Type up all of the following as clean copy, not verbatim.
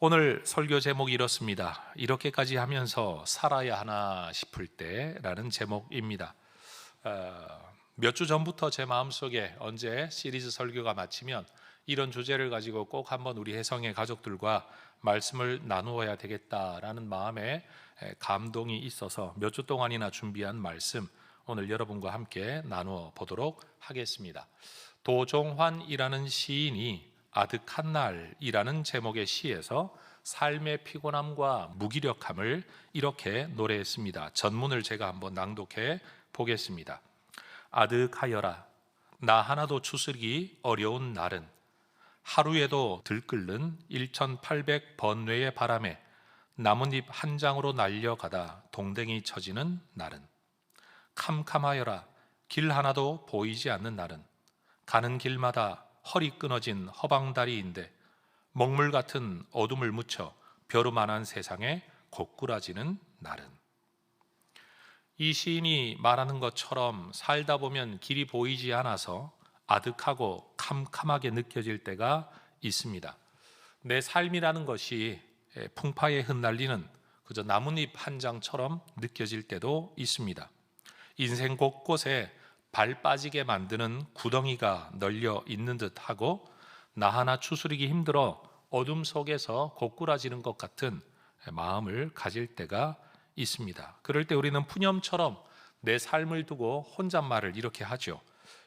오늘 설교 제목이 이렇습니다. 이렇게까지 하면서 살아야 하나 싶을 때라는 제목입니다. 몇 주 전부터 제 마음속에 언제 시리즈 설교가 마치면 이런 주제를 가지고 꼭 한번 우리 혜성의 가족들과 말씀을 나누어야 되겠다라는 마음에 감동이 있어서 몇 주 동안이나 준비한 말씀 오늘 여러분과 함께 나누어 보도록 하겠습니다. 도종환이라는 시인이 아득한 날이라는 제목의 시에서 삶의 피곤함과 무기력함을 이렇게 노래했습니다. 전문을 제가 한번 낭독해 보겠습니다. 아득하여라, 나 하나도 추스르기 어려운 날은 하루에도 들끓는 1800번뇌의 바람에 나뭇잎 한 장으로 날려가다 동댕이 쳐지는 날은 캄캄하여라, 길 하나도 보이지 않는 날은 가는 길마다 허리 끊어진 허방다리인데 먹물 같은 어둠을 묻혀 벼루만한 세상에 고꾸라지는 날은. 이 시인이 말하는 것처럼 살다 보면 길이 보이지 않아서 아득하고 캄캄하게 느껴질 때가 있습니다. 내 삶이라는 것이 풍파에 흩날리는 그저 나뭇잎 한 장처럼 느껴질 때도 있습니다. 인생 곳곳에 발 빠지게 만드는 구덩이가 널려 있는 듯하고 나 하나 추스르기 힘들어 어둠 속에서 고꾸라지는 것 같은 마음을 가질 때가 있습니다. 그럴 때 우리는 푸념처럼 내 삶을 두고 혼잣말을 이렇게 하죠.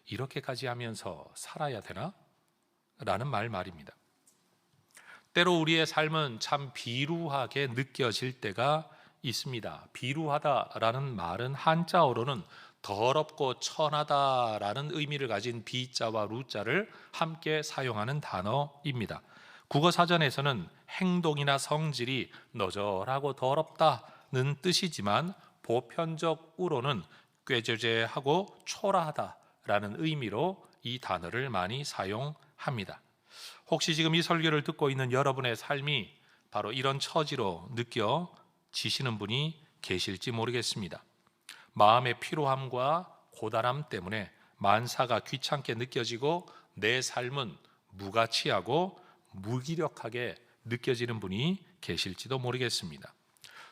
이렇게까지 하면서 살아야 되나? 라는 말입니다. 때로 우리의 삶은 참 비루하게 느껴질 때가 있습니다. 비루하다라는 말은 한자어로는 더럽고 천하다라는 의미를 가진 비자와 루자를 함께 사용하는 단어입니다. 국어사전에서는 행동이나 성질이 너절하고 더럽다는 뜻이지만 보편적으로는 꾀죄죄하고 초라하다라는 의미로 이 단어를 많이 사용합니다. 혹시 지금 이 설교를 듣고 있는 여러분의 삶이 바로 이런 처지로 느껴지시는 분이 계실지 모르겠습니다. 마음의 피로함과 고단함 때문에 만사가 귀찮게 느껴지고 내 삶은 무가치하고 무기력하게 느껴지는 분이 계실지도 모르겠습니다.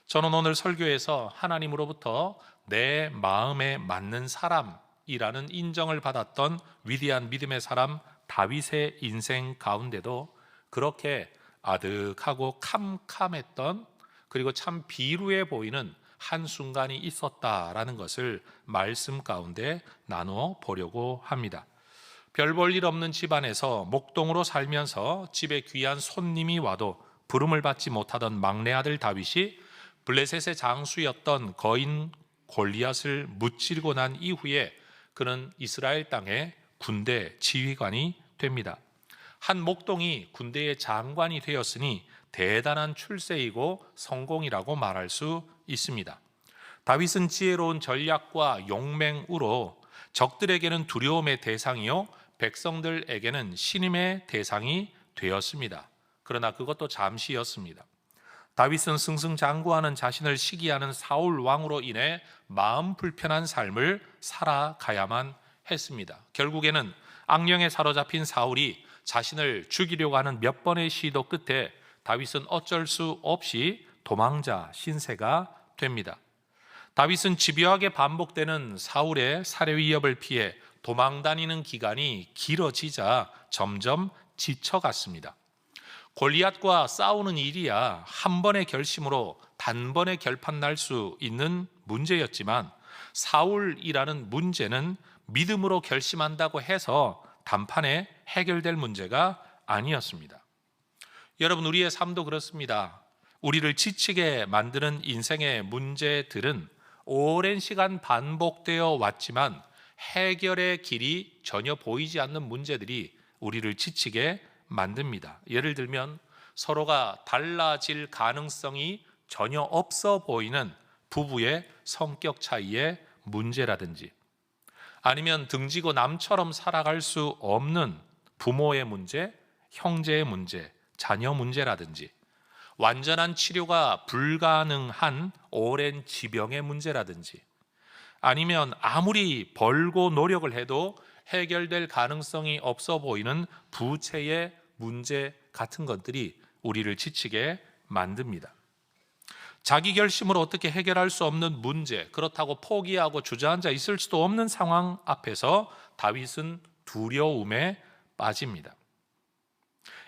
저는 오늘 설교에서 하나님으로부터 내 마음에 맞는 사람이라는 인정을 받았던 위대한 믿음의 사람 다윗의 인생 가운데도 그렇게 아득하고 캄캄했던 그리고 참 비루해 보이는 한순간이 있었다라는 것을 말씀 가운데 나누어 보려고 합니다. 별 볼 일 없는 집안에서 목동으로 살면서 집에 귀한 손님이 와도 부름을 받지 못하던 막내 아들 다윗이 블레셋의 장수였던 거인 골리앗을 무찌르고 난 이후에 그는 이스라엘 땅의 군대 지휘관이 됩니다. 한 목동이 군대의 장관이 되었으니 대단한 출세이고 성공이라고 말할 수 있습니다. 다윗은 지혜로운 전략과 용맹으로 적들에게는 두려움의 대상이요 백성들에게는 신임의 대상이 되었습니다. 그러나 그것도 잠시였습니다. 다윗은 승승장구하는 자신을 시기하는 사울 왕으로 인해 마음 불편한 삶을 살아가야만 했습니다. 결국에는 악령에 사로잡힌 사울이 자신을 죽이려고 하는 몇 번의 시도 끝에 다윗은 어쩔 수 없이 도망자 신세가 됩니다. 다윗은 집요하게 반복되는 사울의 살해 위협을 피해 도망다니는 기간이 길어지자 점점 지쳐갔습니다. 골리앗과 싸우는 일이야 한 번의 결심으로 단번에 결판 날 수 있는 문제였지만 사울이라는 문제는 믿음으로 결심한다고 해서 단판에 해결될 문제가 아니었습니다. 여러분, 우리의 삶도 그렇습니다. 우리를 지치게 만드는 인생의 문제들은 오랜 시간 반복되어 왔지만 해결의 길이 전혀 보이지 않는 문제들이 우리를 지치게 만듭니다. 예를 들면 서로가 달라질 가능성이 전혀 없어 보이는 부부의 성격 차이의 문제라든지 아니면 등지고 남처럼 살아갈 수 없는 부모의 문제, 형제의 문제, 자녀 문제라든지 완전한 치료가 불가능한 오랜 지병의 문제라든지 아니면 아무리 벌고 노력을 해도 해결될 가능성이 없어 보이는 부채의 문제 같은 것들이 우리를 지치게 만듭니다. 자기 결심으로 어떻게 해결할 수 없는 문제, 그렇다고 포기하고 주저앉아 있을 수도 없는 상황 앞에서 다윗은 두려움에 빠집니다.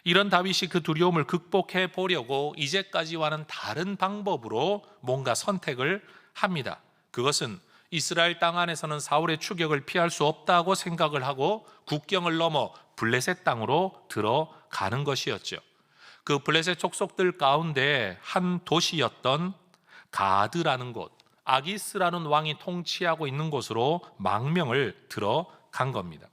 이런 다윗이 그 두려움을 극복해 보려고 이제까지와는 다른 방법으로 뭔가 선택을 합니다. 그것은 이스라엘 땅 안에서는 사울의 추격을 피할 수 없다고 생각을 하고 국경을 넘어 블레셋 땅으로 들어가는 것이었죠. 그 블레셋 족속들 가운데 한 도시였던 가드라는 곳, 아기스라는 왕이 통치하고 있는 곳으로 망명을 들어간 겁니다.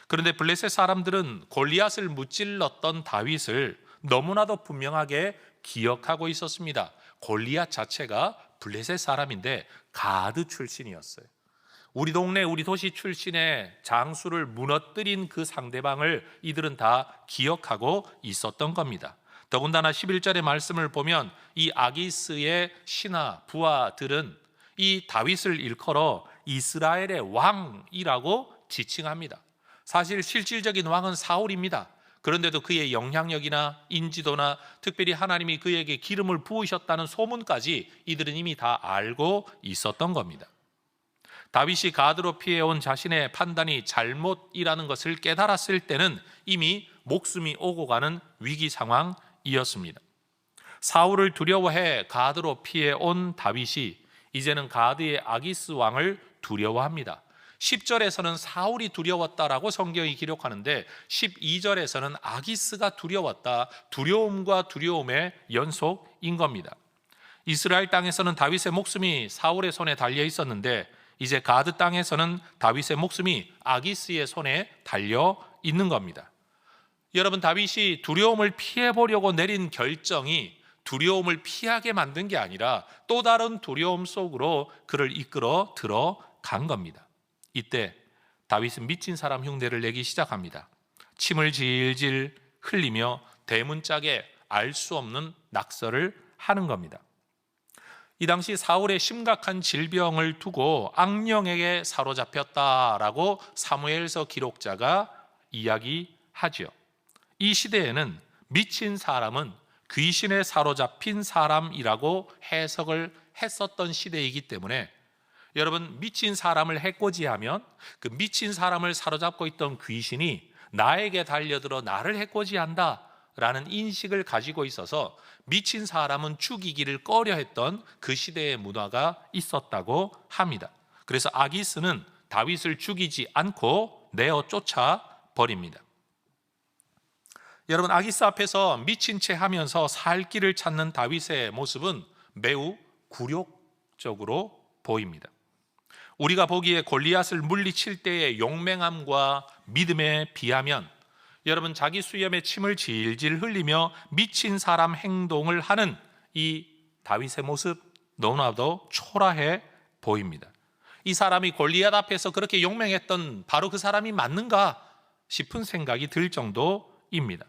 그런데 블레셋 사람들은 골리앗을 무찔렀던 다윗을 너무나도 분명하게 기억하고 있었습니다. 골리앗 자체가 블레셋 사람인데 가드 출신이었어요. 우리 동네, 우리 도시 출신의 장수를 무너뜨린 그 상대방을 이들은 다 기억하고 있었던 겁니다. 더군다나 11절의 말씀을 보면 이 아기스의 신하, 부하들은 이 다윗을 일컬어 이스라엘의 왕이라고 지칭합니다. 사실 실질적인 왕은 사울입니다. 그런데도 그의 영향력이나 인지도나 특별히 하나님이 그에게 기름을 부으셨다는 소문까지 이들은 이미 다 알고 있었던 겁니다. 다윗이 가드로 피해온 자신의 판단이 잘못이라는 것을 깨달았을 때는 이미 목숨이 오고 가는 위기 상황이었습니다. 사울을 두려워해 가드로 피해온 다윗이 이제는 가드의 아기스 왕을 두려워합니다. 10절에서는 사울이 두려웠다라고 성경이 기록하는데 12절에서는 아기스가 두려웠다. 두려움과 두려움의 연속인 겁니다. 이스라엘 땅에서는 다윗의 목숨이 사울의 손에 달려 있었는데 이제 가드 땅에서는 다윗의 목숨이 아기스의 손에 달려 있는 겁니다. 여러분, 다윗이 두려움을 피해보려고 내린 결정이 두려움을 피하게 만든 게 아니라 또 다른 두려움 속으로 그를 이끌어 들어간 겁니다. 이때 다윗은 미친 사람 흉내를 내기 시작합니다. 침을 질질 흘리며 대문짝에 알 수 없는 낙서를 하는 겁니다. 이 당시 사울의 심각한 질병을 두고 악령에게 사로잡혔다라고 사무엘서 기록자가 이야기하죠. 이 시대에는 미친 사람은 귀신에 사로잡힌 사람이라고 해석을 했었던 시대이기 때문에 여러분, 미친 사람을 해코지하면 그 미친 사람을 사로잡고 있던 귀신이 나에게 달려들어 나를 해코지한다 라는 인식을 가지고 있어서 미친 사람은 죽이기를 꺼려했던 그 시대의 문화가 있었다고 합니다. 그래서 아기스는 다윗을 죽이지 않고 내어 쫓아 버립니다. 여러분, 아기스 앞에서 미친 채 하면서 살 길을 찾는 다윗의 모습은 매우 굴욕적으로 보입니다. 우리가 보기에 골리앗을 물리칠 때의 용맹함과 믿음에 비하면 여러분, 자기 수염에 침을 질질 흘리며 미친 사람 행동을 하는 이 다윗의 모습 너무나도 초라해 보입니다. 이 사람이 골리앗 앞에서 그렇게 용맹했던 바로 그 사람이 맞는가 싶은 생각이 들 정도입니다.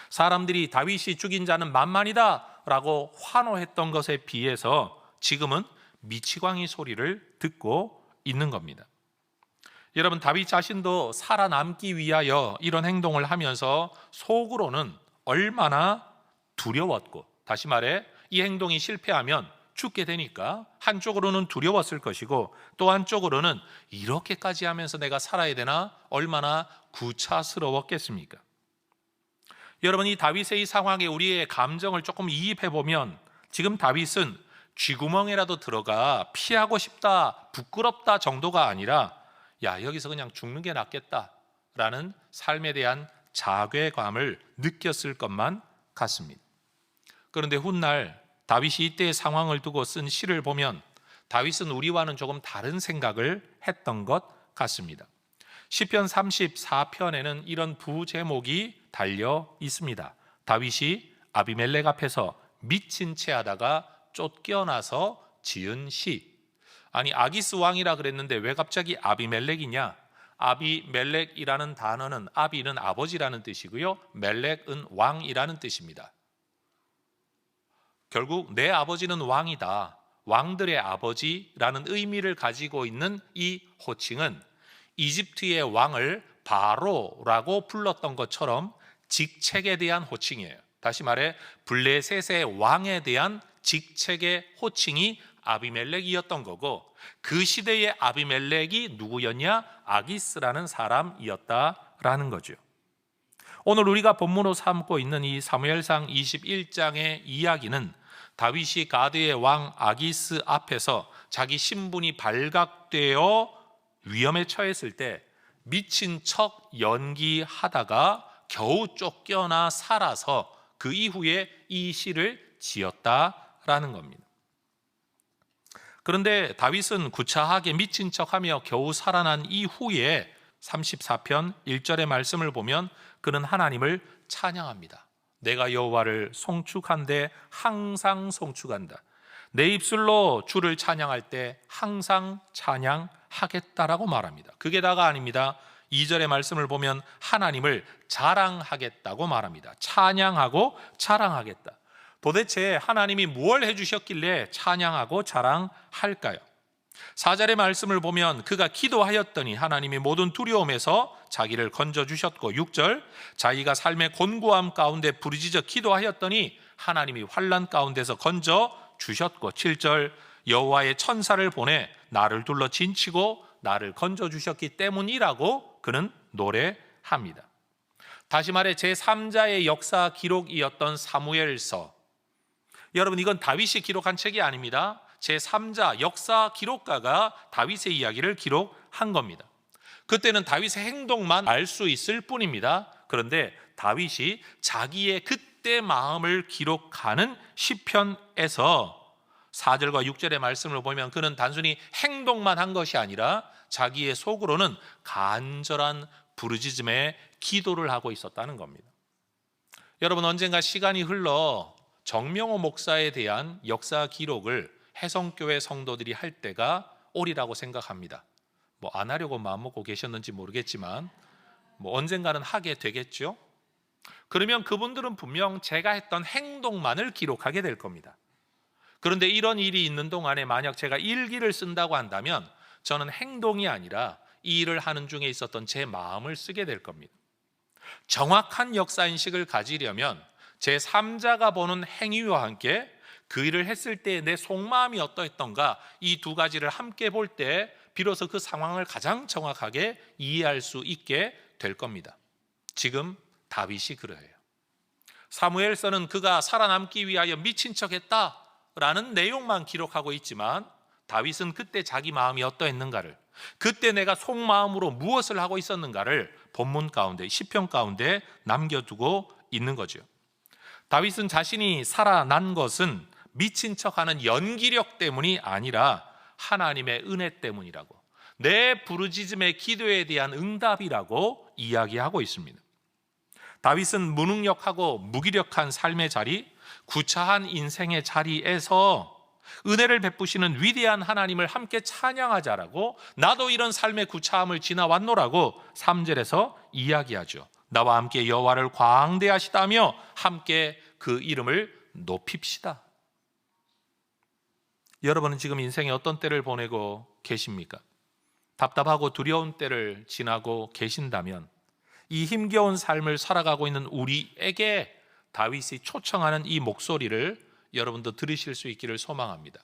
사람들이 다윗이 죽인 자는 만만이다 라고 환호했던 것에 비해서 지금은 미치광이 소리를 듣고 있는 겁니다. 여러분, 다윗 자신도 살아남기 위하여 이런 행동을 하면서 속으로는 얼마나 두려웠고, 다시 말해 이 행동이 실패하면 죽게 되니까 한쪽으로는 두려웠을 것이고 또 한쪽으로는 이렇게까지 하면서 내가 살아야 되나 얼마나 구차스러웠겠습니까? 여러분, 이 다윗의 이 상황에 우리의 감정을 조금 이입해 보면 지금 다윗은 쥐구멍이라도 들어가 피하고 싶다, 부끄럽다 정도가 아니라 야, 여기서 그냥 죽는 게 낫겠다라는 삶에 대한 자괴감을 느꼈을 것만 같습니다. 그런데 훗날 다윗이 이때의 상황을 두고 쓴 시를 보면 다윗은 우리와는 조금 다른 생각을 했던 것 같습니다. 시편 34편에는 이런 부제목이 달려 있습니다. 다윗이 아비멜렉 앞에서 미친 채 하다가 쫓겨나서 지은 시. 아니, 아기스 왕이라 그랬는데 왜 갑자기 아비멜렉이냐? 아비멜렉이라는 단어는 아비는 아버지라는 뜻이고요, 멜렉은 왕이라는 뜻입니다. 결국 내 아버지는 왕이다, 왕들의 아버지라는 의미를 가지고 있는 이 호칭은 이집트의 왕을 바로라고 불렀던 것처럼 직책에 대한 호칭이에요. 다시 말해 블레셋의 왕에 대한 직책의 호칭이 아비멜렉이었던 거고, 그 시대의 아비멜렉이 누구였냐? 아기스라는 사람이었다라는 거죠. 오늘 우리가 본문으로 삼고 있는 이 사무엘상 21장의 이야기는 다윗이 가드의 왕 아기스 앞에서 자기 신분이 발각되어 위험에 처했을 때 미친 척 연기하다가 겨우 쫓겨나 살아서 그 이후에 이 시를 지었다라는 겁니다. 그런데 다윗은 구차하게 미친 척하며 겨우 살아난 이후에 34편 1절의 말씀을 보면 그는 하나님을 찬양합니다. 내가 여호와를 송축한데 항상 송축한다. 내 입술로 주를 찬양할 때 항상 찬양하겠다라고 말합니다. 그게 다가 아닙니다. 2절의 말씀을 보면 하나님을 자랑하겠다고 말합니다. 찬양하고 자랑하겠다. 도대체 하나님이 무엇을 해주셨길래 찬양하고 자랑할까요? 4절의 말씀을 보면 그가 기도하였더니 하나님이 모든 두려움에서 자기를 건져주셨고, 6절 자기가 삶의 곤고함 가운데 부르짖어 기도하였더니 하나님이 환난 가운데서 건져주셨고, 7절 여호와의 천사를 보내 나를 둘러 진치고 나를 건져주셨기 때문이라고 그는 노래합니다. 다시 말해 제3자의 역사 기록이었던 사무엘서, 여러분 이건 다윗이 기록한 책이 아닙니다. 제3자 역사 기록가가 다윗의 이야기를 기록한 겁니다. 그때는 다윗의 행동만 알 수 있을 뿐입니다. 그런데 다윗이 자기의 그때 마음을 기록하는 시편에서 4절과 6절의 말씀을 보면 그는 단순히 행동만 한 것이 아니라 자기의 속으로는 간절한 부르짖음의 기도를 하고 있었다는 겁니다. 여러분 언젠가 시간이 흘러 정명호 목사에 대한 역사 기록을 해성교회 성도들이 할 때가 오리라고 생각합니다. 안 하려고 마음먹고 계셨는지 모르겠지만 언젠가는 하게 되겠죠. 그러면 그분들은 분명 제가 했던 행동만을 기록하게 될 겁니다. 그런데 이런 일이 있는 동안에 만약 제가 일기를 쓴다고 한다면 저는 행동이 아니라 이 일을 하는 중에 있었던 제 마음을 쓰게 될 겁니다. 정확한 역사인식을 가지려면 제3자가 보는 행위와 함께 그 일을 했을 때 내 속마음이 어떠했던가, 이 두 가지를 함께 볼 때 비로소 그 상황을 가장 정확하게 이해할 수 있게 될 겁니다. 지금 다윗이 그러해요. 사무엘서는 그가 살아남기 위하여 미친 척했다라는 내용만 기록하고 있지만 다윗은 그때 자기 마음이 어떠했는가를, 그때 내가 속마음으로 무엇을 하고 있었는가를 본문 가운데, 시편 가운데 남겨두고 있는 거죠. 다윗은 자신이 살아난 것은 미친 척하는 연기력 때문이 아니라 하나님의 은혜 때문이라고, 내 부르짖음의 기도에 대한 응답이라고 이야기하고 있습니다. 다윗은 무능력하고 무기력한 삶의 자리, 구차한 인생의 자리에서 은혜를 베푸시는 위대한 하나님을 함께 찬양하자라고, 나도 이런 삶의 구차함을 지나왔노라고 3절에서 이야기하죠. 나와 함께 여호와를 광대하시다며 함께 그 이름을 높입시다. 여러분은 지금 인생에 어떤 때를 보내고 계십니까? 답답하고 두려운 때를 지나고 계신다면 이 힘겨운 삶을 살아가고 있는 우리에게 다윗이 초청하는 이 목소리를 여러분도 들으실 수 있기를 소망합니다.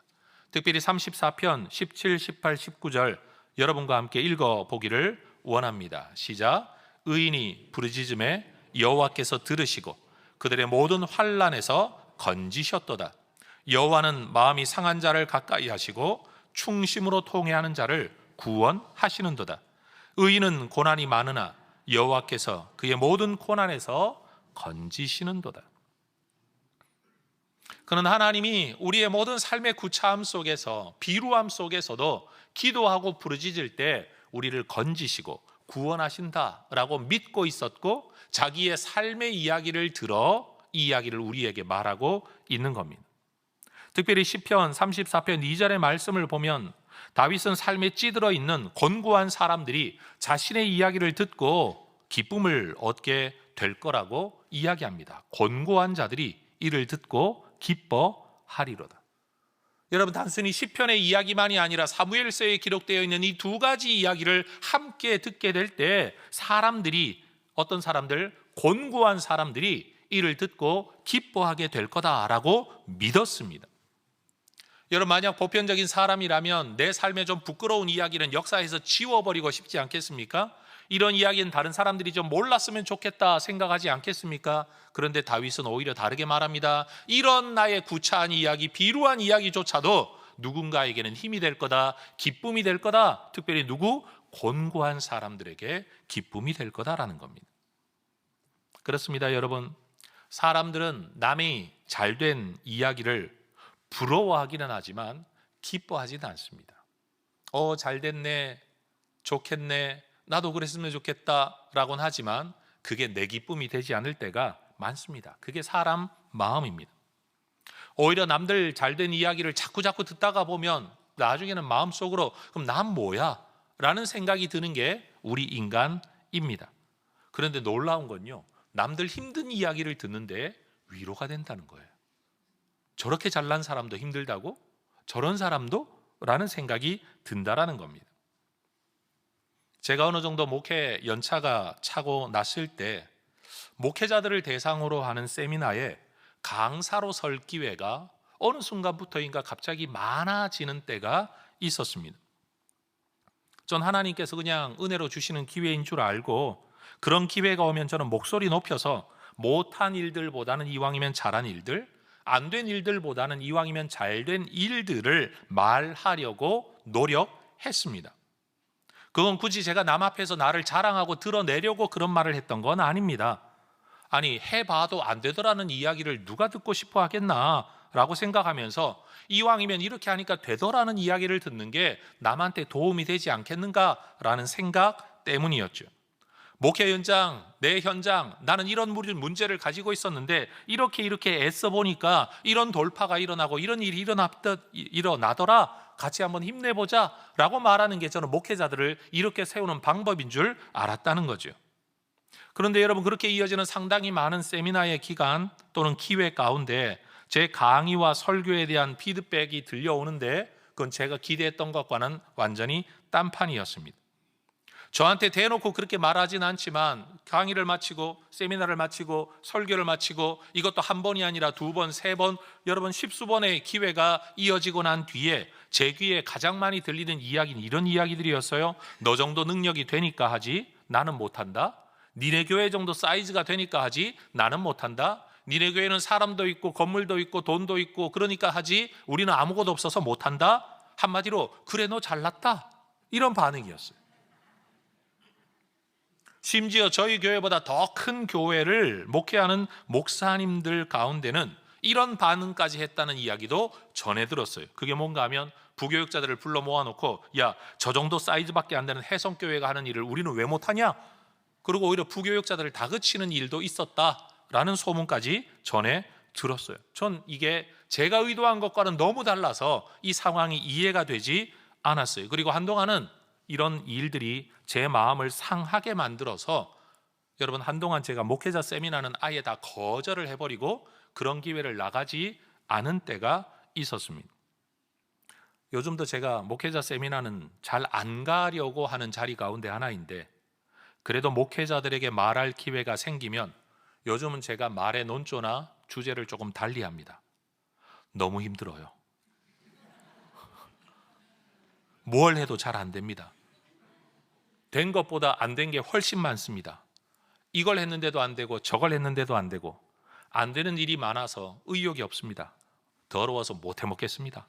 특별히 34편 17, 18, 19절 여러분과 함께 읽어보기를 원합니다. 시작. 의인이 부르짖음에 여호와께서 들으시고 그들의 모든 환난에서 건지셨도다. 여호와는 마음이 상한 자를 가까이 하시고 충심으로 통회하는 자를 구원하시는도다. 의인은 고난이 많으나 여호와께서 그의 모든 고난에서 건지시는도다. 그는 하나님이 우리의 모든 삶의 구차함 속에서, 비루함 속에서도 기도하고 부르짖을 때 우리를 건지시고 구원하신다라고 믿고 있었고, 자기의 삶의 이야기를 들어 이 이야기를 우리에게 말하고 있는 겁니다. 특별히 시편 34편 2절의 말씀을 보면 다윗은 삶에 찌들어 있는 곤고한 사람들이 자신의 이야기를 듣고 기쁨을 얻게 될 거라고 이야기합니다. 곤고한 자들이 이를 듣고 기뻐하리로다. 여러분, 단순히 시편의 이야기만이 아니라 사무엘서에 기록되어 있는 이 두 가지 이야기를 함께 듣게 될 때 사람들이, 어떤 사람들, 곤고한 사람들이 이를 듣고 기뻐하게 될 거다라고 믿었습니다. 여러분, 만약 보편적인 사람이라면 내 삶에 좀 부끄러운 이야기는 역사에서 지워버리고 싶지 않겠습니까? 이런 이야기는 다른 사람들이 좀 몰랐으면 좋겠다 생각하지 않겠습니까? 그런데 다윗은 오히려 다르게 말합니다. 이런 나의 구차한 이야기, 비루한 이야기조차도 누군가에게는 힘이 될 거다, 기쁨이 될 거다. 특별히 누구? 곤고한 사람들에게 기쁨이 될 거다라는 겁니다. 그렇습니다, 여러분. 사람들은 남이 잘된 이야기를 부러워하기는 하지만 기뻐하지는 않습니다. 잘됐네, 좋겠네, 나도 그랬으면 좋겠다라고는 하지만 그게 내 기쁨이 되지 않을 때가 많습니다. 그게 사람 마음입니다. 오히려 남들 잘된 이야기를 자꾸 듣다가 보면 나중에는 마음속으로 그럼 난 뭐야? 라는 생각이 드는 게 우리 인간입니다. 그런데 놀라운 건요, 남들 힘든 이야기를 듣는데 위로가 된다는 거예요. 저렇게 잘난 사람도 힘들다고? 저런 사람도? 라는 생각이 든다라는 겁니다. 제가 어느 정도 목회 연차가 차고 났을 때 목회자들을 대상으로 하는 세미나에 강사로 설 기회가 어느 순간부터인가 갑자기 많아지는 때가 있었습니다. 전 하나님께서 그냥 은혜로 주시는 기회인 줄 알고 그런 기회가 오면 저는 목소리 높여서 못한 일들보다는 이왕이면 잘한 일들, 안 된 일들보다는 이왕이면 잘된 일들을 말하려고 노력했습니다. 그건 굳이 제가 남 앞에서 나를 자랑하고 드러내려고 그런 말을 했던 건 아닙니다. 아니, 해봐도 안 되더라는 이야기를 누가 듣고 싶어 하겠나라고 생각하면서 이왕이면 이렇게 하니까 되더라는 이야기를 듣는 게 남한테 도움이 되지 않겠는가라는 생각 때문이었죠. 목회 현장, 내 현장, 나는 이런 문제를 가지고 있었는데 이렇게 애써 보니까 이런 돌파가 일어나고 이런 일이 일어나더라. 같이 한번 힘내보자 라고 말하는 게 저는 목회자들을 이렇게 세우는 방법인 줄 알았다는 거죠. 그런데 여러분, 그렇게 이어지는 상당히 많은 세미나의 기간 또는 기회 가운데 제 강의와 설교에 대한 피드백이 들려오는데 그건 제가 기대했던 것과는 완전히 딴판이었습니다. 저한테 대놓고 그렇게 말하진 않지만 강의를 마치고 세미나를 마치고 설교를 마치고 이것도 한 번이 아니라 두 번, 세 번, 여러분 십수번의 기회가 이어지고 난 뒤에 제 귀에 가장 많이 들리는 이야기는 이런 이야기들이었어요. 너 정도 능력이 되니까 하지 나는 못한다. 니네 교회 정도 사이즈가 되니까 하지 나는 못한다. 니네 교회는 사람도 있고 건물도 있고 돈도 있고 그러니까 하지 우리는 아무것도 없어서 못한다. 한마디로 그래 너 잘났다. 이런 반응이었어요. 심지어 저희 교회보다 더 큰 교회를 목회하는 목사님들 가운데는 이런 반응까지 했다는 이야기도 전해 들었어요. 그게 뭔가 하면 부교육자들을 불러 모아놓고 야, 저 정도 사이즈밖에 안 되는 해성교회가 하는 일을 우리는 왜 못하냐? 그리고 오히려 부교육자들을 다그치는 일도 있었다라는 소문까지 전해 들었어요. 전 이게 제가 의도한 것과는 너무 달라서 이 상황이 이해가 되지 않았어요. 그리고 한동안은 이런 일들이 제 마음을 상하게 만들어서 여러분, 한동안 제가 목회자 세미나는 아예 다 거절을 해버리고 그런 기회를 나가지 않은 때가 있었습니다. 요즘도 제가 목회자 세미나는 잘 안 가려고 하는 자리 가운데 하나인데 그래도 목회자들에게 말할 기회가 생기면 요즘은 제가 말의 논조나 주제를 조금 달리합니다. 너무 힘들어요. 뭘 해도 잘 안 됩니다. 된 것보다 안 된 게 훨씬 많습니다. 이걸 했는데도 안 되고 저걸 했는데도 안 되고 안 되는 일이 많아서 의욕이 없습니다. 더러워서 못 해먹겠습니다.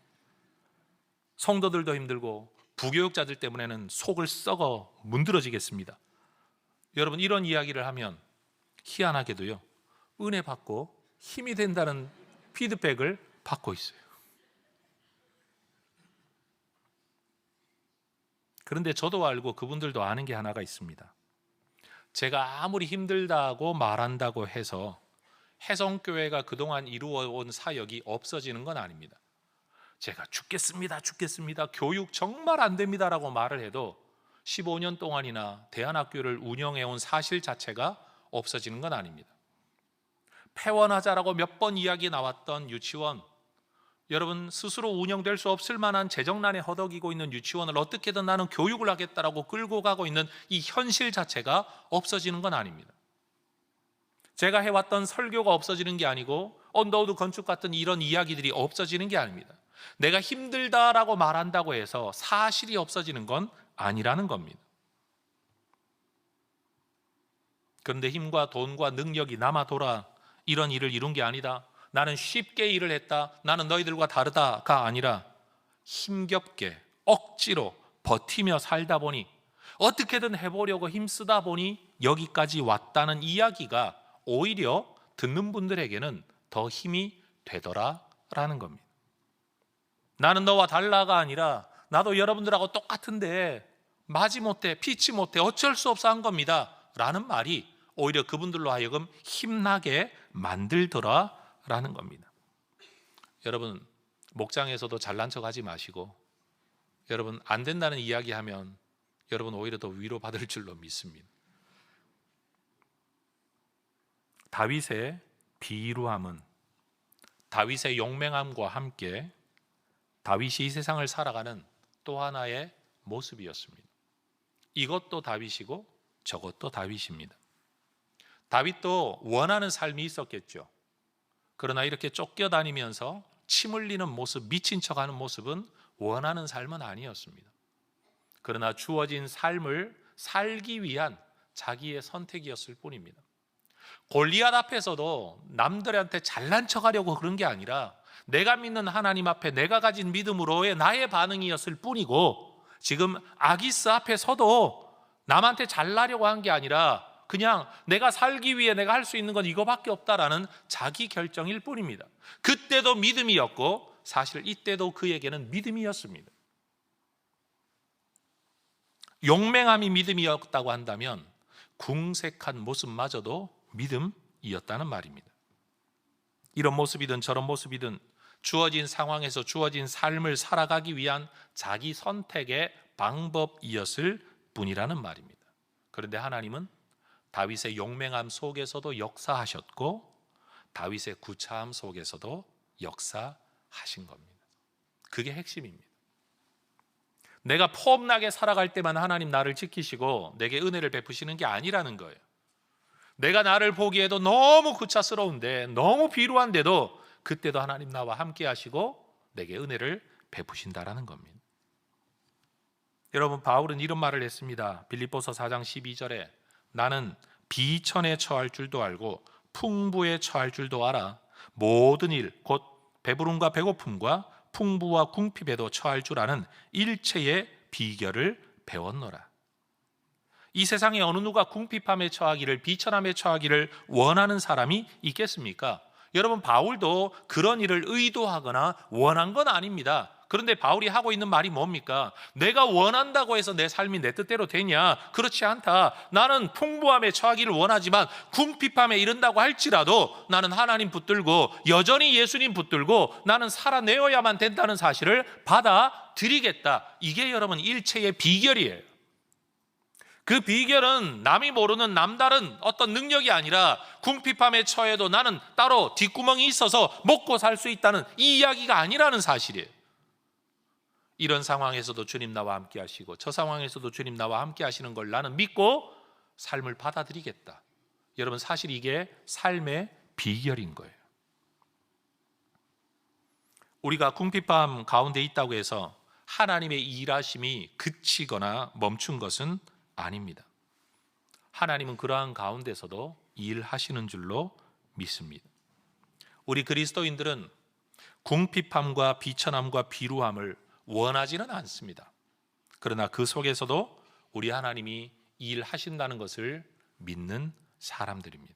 성도들도 힘들고 부교육자들 때문에는 속을 썩어 문드러지겠습니다. 여러분, 이런 이야기를 하면 희한하게도요, 은혜 받고 힘이 된다는 피드백을 받고 있어요. 그런데 저도 알고 그분들도 아는 게 하나가 있습니다. 제가 아무리 힘들다고 말한다고 해서 해성교회가 그동안 이루어온 사역이 없어지는 건 아닙니다. 제가 죽겠습니다 교육 정말 안 됩니다라고 말을 해도 15년 동안이나 대안학교를 운영해온 사실 자체가 없어지는 건 아닙니다. 폐원하자라고 몇 번 이야기 나왔던 유치원, 여러분, 스스로 운영될 수 없을 만한 재정난에 허덕이고 있는 유치원을 어떻게든 나는 교육을 하겠다라고 끌고 가고 있는 이 현실 자체가 없어지는 건 아닙니다. 제가 해왔던 설교가 없어지는 게 아니고 언더우드 건축 같은 이런 이야기들이 없어지는 게 아닙니다. 내가 힘들다라고 말한다고 해서 사실이 없어지는 건 아니라는 겁니다. 그런데 힘과 돈과 능력이 남아 돌아 이런 일을 이룬 게 아니다. 나는 쉽게 일을 했다. 나는 너희들과 다르다가 아니라 힘겹게 억지로 버티며 살다 보니, 어떻게든 해보려고 힘쓰다 보니 여기까지 왔다는 이야기가 오히려 듣는 분들에게는 더 힘이 되더라라는 겁니다. 나는 너와 달라가 아니라 나도 여러분들하고 똑같은데 마지못해 피치 못해 어쩔 수 없어 한 겁니다 라는 말이 오히려 그분들로 하여금 힘나게 만들더라라는 겁니다. 여러분, 목장에서도 잘난 척하지 마시고, 여러분 안 된다는 이야기하면 여러분 오히려 더 위로받을 줄로 믿습니다. 다윗의 비루함은 다윗의 용맹함과 함께 다윗이 이 세상을 살아가는 또 하나의 모습이었습니다. 이것도 다윗이고 저것도 다윗입니다. 다윗도 원하는 삶이 있었겠죠. 그러나 이렇게 쫓겨다니면서 침 흘리는 모습, 미친 척하는 모습은 원하는 삶은 아니었습니다. 그러나 주어진 삶을 살기 위한 자기의 선택이었을 뿐입니다. 골리앗 앞에서도 남들한테 잘난 척하려고 그런 게 아니라 내가 믿는 하나님 앞에 내가 가진 믿음으로의 나의 반응이었을 뿐이고, 지금 아기스 앞에서도 남한테 잘나려고 한 게 아니라 그냥 내가 살기 위해 내가 할 수 있는 건 이거밖에 없다라는 자기 결정일 뿐입니다. 그때도 믿음이었고 사실 이때도 그에게는 믿음이었습니다. 용맹함이 믿음이었다고 한다면 궁색한 모습마저도 믿음이었다는 말입니다. 이런 모습이든 저런 모습이든 주어진 상황에서 주어진 삶을 살아가기 위한 자기 선택의 방법이었을 뿐이라는 말입니다. 그런데 하나님은 다윗의 용맹함 속에서도 역사하셨고 다윗의 구차함 속에서도 역사하신 겁니다. 그게 핵심입니다. 내가 폼나게 살아갈 때만 하나님 나를 지키시고 내게 은혜를 베푸시는 게 아니라는 거예요. 내가 나를 보기에도 너무 구차스러운데, 너무 비루한데도 그때도 하나님 나와 함께 하시고 내게 은혜를 베푸신다라는 겁니다. 여러분, 바울은 이런 말을 했습니다. 빌립보서 4장 12절에 나는 비천에 처할 줄도 알고 풍부에 처할 줄도 알아. 모든 일, 곧 배부름과 배고픔과 풍부와 궁핍에도 처할 줄 아는 일체의 비결을 배웠노라. 이 세상에 어느 누가 궁핍함에 처하기를, 비천함에 처하기를 원하는 사람이 있겠습니까? 여러분, 바울도 그런 일을 의도하거나 원한 건 아닙니다. 그런데 바울이 하고 있는 말이 뭡니까? 내가 원한다고 해서 내 삶이 내 뜻대로 되냐? 그렇지 않다. 나는 풍부함에 처하기를 원하지만 궁핍함에 이른다고 할지라도 나는 하나님 붙들고 여전히 예수님 붙들고 나는 살아내어야만 된다는 사실을 받아들이겠다. 이게 여러분 일체의 비결이에요. 그 비결은 남이 모르는 남다른 어떤 능력이 아니라 궁핍함에 처해도 나는 따로 뒷구멍이 있어서 먹고 살 수 있다는 이 이야기가 아니라는 사실이에요. 이런 상황에서도 주님 나와 함께 하시고 저 상황에서도 주님 나와 함께 하시는 걸 나는 믿고 삶을 받아들이겠다. 여러분, 사실 이게 삶의 비결인 거예요. 우리가 궁핍함 가운데 있다고 해서 하나님의 일하심이 그치거나 멈춘 것은 아닙니다. 하나님은 그러한 가운데서도 일하시는 줄로 믿습니다. 우리 그리스도인들은 궁핍함과 비천함과 비루함을 원하지는 않습니다. 그러나 그 속에서도 우리 하나님이 일하신다는 것을 믿는 사람들입니다.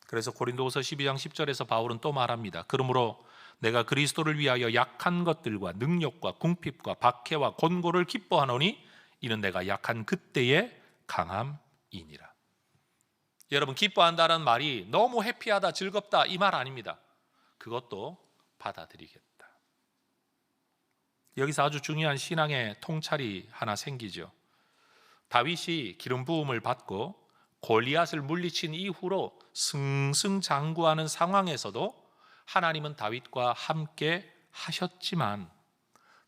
그래서 고린도후서 12장 10절에서 바울은 또 말합니다. 그러므로 내가 그리스도를 위하여 약한 것들과 능력과 궁핍과 박해와 곤고를 기뻐하노니 이는 내가 약한 그때의 강함이니라. 여러분, 기뻐한다는 말이 너무 해피하다, 즐겁다 이 말 아닙니다. 그것도 받아들이겠다. 여기서 아주 중요한 신앙의 통찰이 하나 생기죠. 다윗이 기름 부음을 받고 골리앗을 물리친 이후로 승승장구하는 상황에서도 하나님은 다윗과 함께 하셨지만,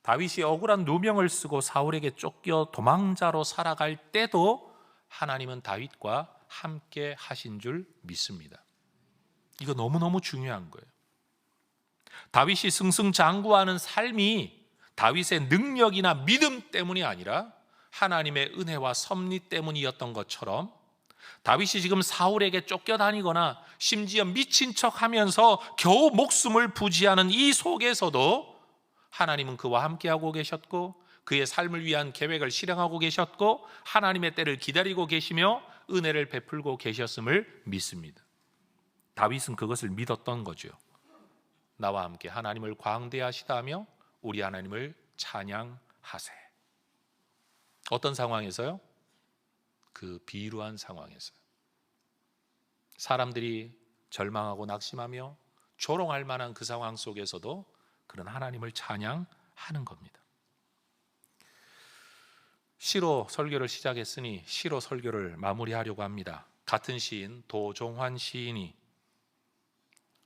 다윗이 억울한 누명을 쓰고 사울에게 쫓겨 도망자로 살아갈 때도 하나님은 다윗과 함께 하신 줄 믿습니다. 이거 너무너무 중요한 거예요. 다윗이 승승장구하는 삶이 다윗의 능력이나 믿음 때문이 아니라 하나님의 은혜와 섭리 때문이었던 것처럼, 다윗이 지금 사울에게 쫓겨다니거나 심지어 미친 척하면서 겨우 목숨을 부지하는 이 속에서도 하나님은 그와 함께하고 계셨고 그의 삶을 위한 계획을 실행하고 계셨고 하나님의 때를 기다리고 계시며 은혜를 베풀고 계셨음을 믿습니다. 다윗은 그것을 믿었던 거죠. 나와 함께 하나님을 광대하시다며 우리 하나님을 찬양하세. 어떤 상황에서요? 그 비루한 상황에서요. 사람들이 절망하고 낙심하며 조롱할 만한 그 상황 속에서도 그런 하나님을 찬양하는 겁니다. 시로 설교를 시작했으니 시로 설교를 마무리하려고 합니다. 같은 시인 도종환 시인이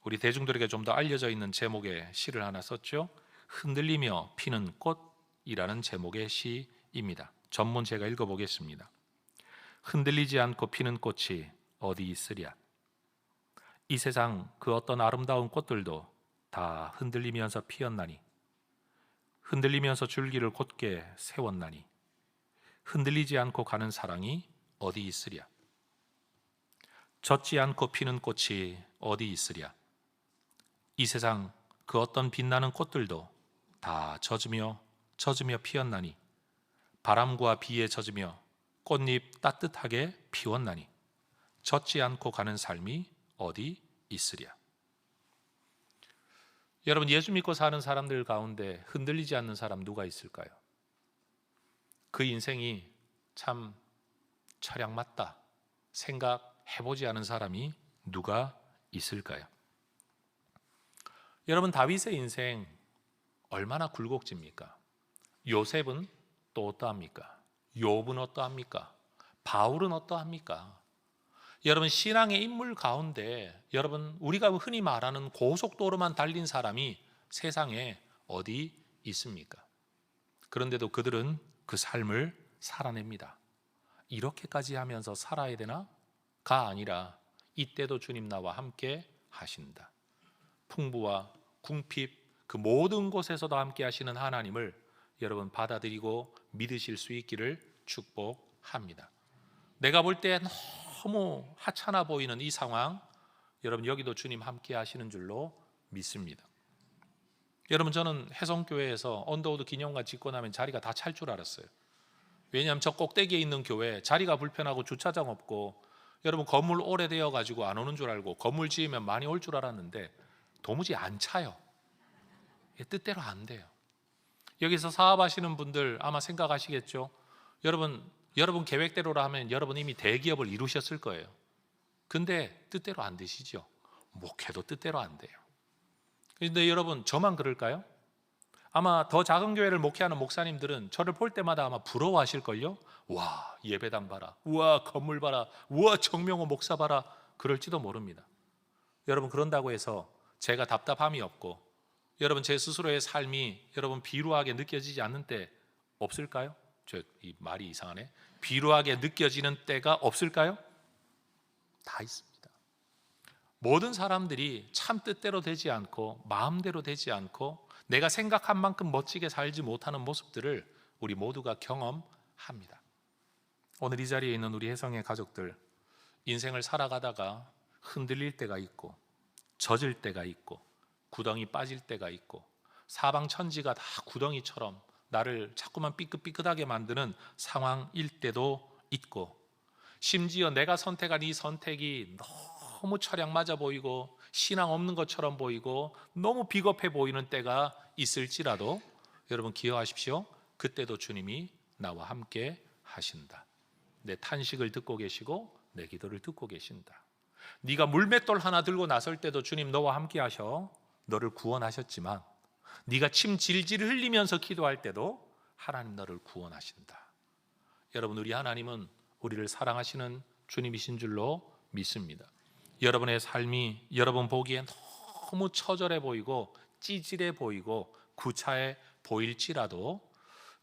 우리 대중들에게 좀 더 알려져 있는 제목의 시를 하나 썼죠. 흔들리며 피는 꽃이라는 제목의 시입니다. 전문 제가 읽어보겠습니다. 흔들리지 않고 피는 꽃이 어디 있으랴. 이 세상 그 어떤 아름다운 꽃들도 다 흔들리면서 피었나니, 흔들리면서 줄기를 곧게 세웠나니, 흔들리지 않고 가는 사랑이 어디 있으랴. 젖지 않고 피는 꽃이 어디 있으랴. 이 세상 그 어떤 빛나는 꽃들도 다 젖으며 피었나니, 바람과 비에 젖으며 꽃잎 따뜻하게 피웠나니, 젖지 않고 가는 삶이 어디 있으랴. 여러분, 예수 믿고 사는 사람들 가운데 흔들리지 않는 사람 누가 있을까요? 그 인생이 참 철양 맞다 생각해보지 않은 사람이 누가 있을까요? 여러분, 다윗의 인생 얼마나 굴곡집니까? 요셉은 또 어떠합니까? 욥은 어떠합니까? 바울은 어떠합니까? 여러분, 신앙의 인물 가운데 여러분, 우리가 흔히 말하는 고속도로만 달린 사람이 세상에 어디 있습니까? 그런데도 그들은 그 삶을 살아냅니다. 이렇게까지 하면서 살아야 되나? 가 아니라 이때도 주님 나와 함께 하신다. 풍부와 궁핍 그 모든 곳에서도 함께 하시는 하나님을 여러분 받아들이고 믿으실 수 있기를 축복합니다. 내가 볼 때 너무 하찮아 보이는 이 상황, 여러분 여기도 주님 함께 하시는 줄로 믿습니다. 여러분, 저는 해성교회에서 언더우드 기념관 짓고 나면 자리가 다 찰 줄 알았어요. 왜냐하면 저 꼭대기에 있는 교회 자리가 불편하고 주차장 없고 여러분 건물 오래되어 가지고 안 오는 줄 알고 건물 지으면 많이 올 줄 알았는데 도무지 안 차요. 뜻대로 안 돼요. 여기서 사업하시는 분들 아마 생각하시겠죠. 여러분 계획대로라 하면 여러분 이미 대기업을 이루셨을 거예요. 근데 뜻대로 안 되시죠. 목회도 뜻대로 안 돼요. 그런데 여러분, 저만 그럴까요? 아마 더 작은 교회를 목회하는 목사님들은 저를 볼 때마다 아마 부러워하실걸요. 와, 예배당 봐라. 우와, 건물 봐라. 우와, 정명호 목사 봐라. 그럴지도 모릅니다. 여러분, 그런다고 해서 제가 답답함이 없고 여러분 제 스스로의 삶이 여러분 비루하게 느껴지지 않는 때 없을까요? 이 말이 이상하네. 비루하게 느껴지는 때가 없을까요? 다 있습니다. 모든 사람들이 참 뜻대로 되지 않고 마음대로 되지 않고 내가 생각한 만큼 멋지게 살지 못하는 모습들을 우리 모두가 경험합니다. 오늘 이 자리에 있는 우리 혜성의 가족들, 인생을 살아가다가 흔들릴 때가 있고 젖을 때가 있고 구덩이 빠질 때가 있고 사방천지가 다 구덩이처럼 나를 자꾸만 삐끗삐끗하게 만드는 상황일 때도 있고, 심지어 내가 선택한 이 선택이 너무 철양 맞아 보이고 신앙 없는 것처럼 보이고 너무 비겁해 보이는 때가 있을지라도 여러분 기억하십시오. 그때도 주님이 나와 함께 하신다. 내 탄식을 듣고 계시고 내 기도를 듣고 계신다. 네가 물맷돌 하나 들고 나설 때도 주님 너와 함께 하셔 너를 구원하셨지만, 네가 침 질질 흘리면서 기도할 때도 하나님 너를 구원하신다. 여러분, 우리 하나님은 우리를 사랑하시는 주님이신 줄로 믿습니다. 여러분의 삶이 여러분 보기에 너무 처절해 보이고 찌질해 보이고 구차해 보일지라도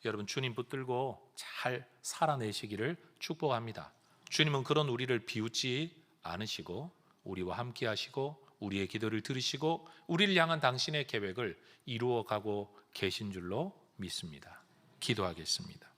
여러분 주님 붙들고 잘 살아내시기를 축복합니다. 주님은 그런 우리를 비웃지 않으시고 우리와 함께 하시고 우리의 기도를 들으시고 우리를 향한 당신의 계획을 이루어가고 계신 줄로 믿습니다. 기도하겠습니다.